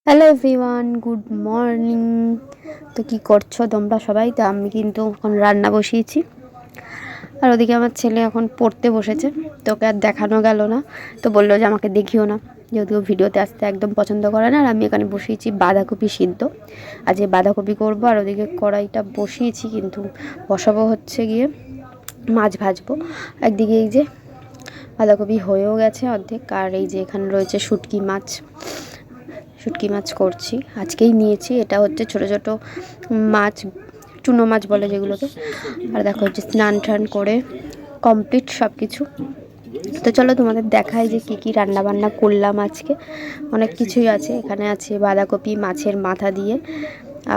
Hello everyone, good morning. তো কী করছো তোমরা সবাই? তো আমি কিন্তু এখন রান্না বসিয়েছি, আর ওদিকে আমার ছেলে এখন পড়তে বসেছে। তোকে আর দেখানো গেল না, তো বললো যে আমাকে দেখিও না, যেহেতু ভিডিওতে আসতে একদম পছন্দ করে না। আর আমি এখানে বসিয়েছি বাঁধাকপি সিদ্ধ, আজ বাঁধাকপি করবো। আর ওদিকে কড়াইটা বসিয়েছি, কিন্তু বসাবো হচ্ছে গিয়ে মাছ ভাজবো। একদিকে এই যে বাঁধাকপি হয়েও গেছে অর্ধেক, আর এই যে এখানে রয়েছে শুটকি মাছ করছি, আজকেই নিয়েছি। এটা হচ্ছে ছোট ছোট মাছ, চুনো মাছ বলে যেগুলোকে। আর দেখো হচ্ছে স্নান টান করে কমপ্লিট সব কিছু। তো চলো তোমাদের দেখাই যে কী কী রান্নাবান্না করলাম আজকে। অনেক কিছুই আছে, এখানে আছে বাঁধাকপি মাছের মাথা দিয়ে,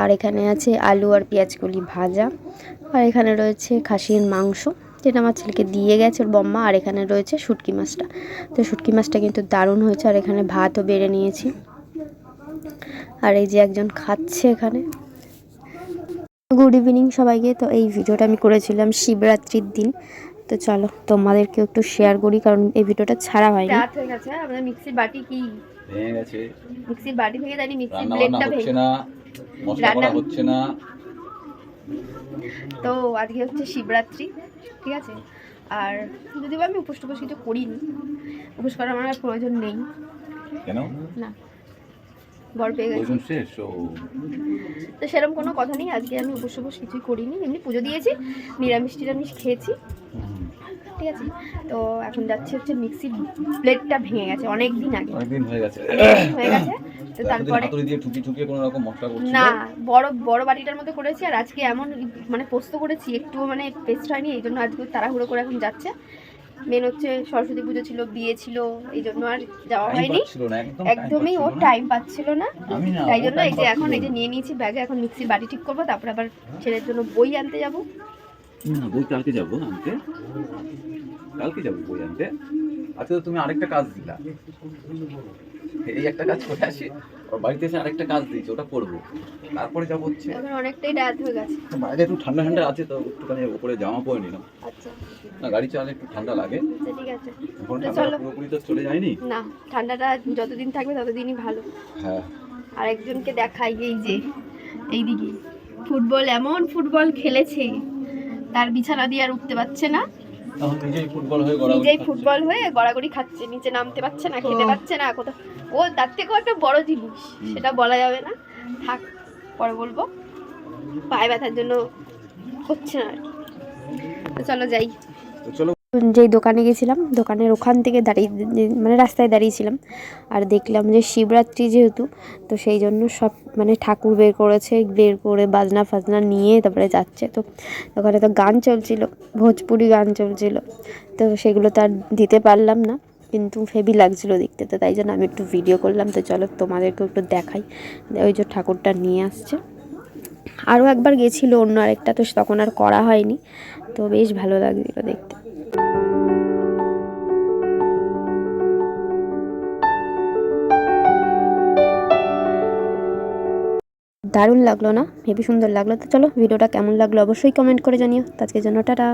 আর এখানে আছে আলু আর পেঁয়াজকলি ভাজা, আর এখানে রয়েছে খাসির মাংস, যেটা আমার ছেলেকে দিয়ে গেছে ওর বম্মা। আর এখানে রয়েছে শুটকি মাছটা। তো শুটকি মাছটা কিন্তু দারুণ হয়েছে। আর এখানে ভাতও বেড়ে নিয়েছি, আর এই যে একজন খাচ্ছে এখানে। গুড ইভিনিং সবাইকে। তো এই ভিডিওটা আমি করেছিলাম শিবরাত্রির দিন। তো চলো তোমাদেরকে একটু শেয়ার করি, কারণ এই ভিডিওটা ছাড়া হয়নি। রাত হয়ে গেছে, আমাদের মিক্সির বাটি কি ভেঙে গেছে। মিক্সির বাটি ভেঙে জানি, মিক্সির ব্লেডটা ভেঙে না, রান্না হচ্ছে না। তো আজকে হচ্ছে শিবরাত্রি, ঠিক আছে। আর যদিও আমি উপোস টুপোস কিছু করিনি, উপোস করার আমার আর প্রয়োজন নেই। কেন না, বর পেয়ে গেছি তো সেরকম কোনো কথা নেই। আজকে আমি উপোস কিছুই করিনি, এমনি পুজো দিয়েছি, নিরামিষ খেয়েছি, ঠিক আছে। তো এখন যাচ্ছে হচ্ছে মিক্সির প্লেটটা ভেঙে গেছে অনেক দিন আগে, অনেকদিন হয়ে গেছে। তো তারপরে কোনো রকম মশলা করছি না, বড় বাটিটার মধ্যে করেছি। আর আজকে এমন মানে পোস্ত করেছি, একটু মানে পেস্ট হয়নি, এই জন্য আজকে তাড়াহুড়ো করে এখন যাচ্ছে। মেন হচ্ছে সরস্বতী পুজো ছিল, বিয়ে ছিল, এই জন্য আর যাওয়া হয়নি, একদমই ওর টাইম পাচ্ছিল না। তাই জন্য এই যে এখন এই যে নিয়ে নিয়েছি ব্যাগে, এখন মিক্সির বাটি ঠিক করবো, তারপরে আবার ছেলের জন্য বই আনতে যাবো। বই কালকে যাবো আনতে, বই আনতে। আচ্ছা, তুমি আরেকটা কাজ দিলা, এই একটা কাজ করে আসি, আর বাড়িতে এসে আরেকটা কাজ দিয়েছি, ওটা করবো, তারপরে যাবো। হচ্ছে এখন অনেকটাই রাত হয়ে গেছে, বাইরে একটু ঠান্ডা ঠান্ডা আছে, তো একটুখানি উপরে জামা পরে নিলাম। আচ্ছা, না গাড়ি চালালে একটু ঠান্ডা লাগে। আচ্ছা ঠিক আছে, এখন ঠান্ডা পুরোপুরি তো চলে যায়নি না, ঠান্ডাটা যতদিন থাকবে ততদিনই ভালো। হ্যাঁ, আর একজনকে দেখাই, এই যে এইদিকে এমন ফুটবল খেলেছে, তার বিছানা দিয়ে আর উঠতে পারছে না, নিজেই ফুটবল হয়ে গড়াগড়ি খাচ্ছে, নিচে নামতে পারছে না, খেতে পারছে না কোথাও। ও তার থেকেও একটা বড় জিনিস, সেটা বলা যাবে না, থাক পরে বলবো। পায়ে ব্যথার জন্য হচ্ছে না আর কি। তো চলো যাই। যেই দোকানে গেছিলাম, দোকানের ওখান থেকে দাঁড়িয়ে মানে রাস্তায় দাঁড়িয়েছিলাম, আর দেখলাম যে শিবরাত্রি যেহেতু, তো সেই জন্য সব মানে ঠাকুর বের করে বাজনা ফাজনা নিয়ে তারপরে যাচ্ছে। তো ওখানে তো গান চলছিল, ভোজপুরি গান চলছিল, তো সেগুলো তো আর দিতে পারলাম না, কিন্তু হেভি লাগছিলো দেখতে। তো তাই জন্য আমি একটু ভিডিও করলাম। তো চলো তোমাদেরকেও একটু দেখাই। ওই যে ঠাকুরটা নিয়ে আসছে। আরও একবার গেছিলো অন্য আরেকটা, তো তখন আর করা হয়নি, তো বেশ ভালো লাগছিলো দেখতে। দারুণ লাগলো না? হেবি সুন্দর লাগলো। তো চলো ভিডিওটা কেমন লাগলো অবশ্যই কমেন্ট করে জানিও। তো আজকের জন্য টাটা।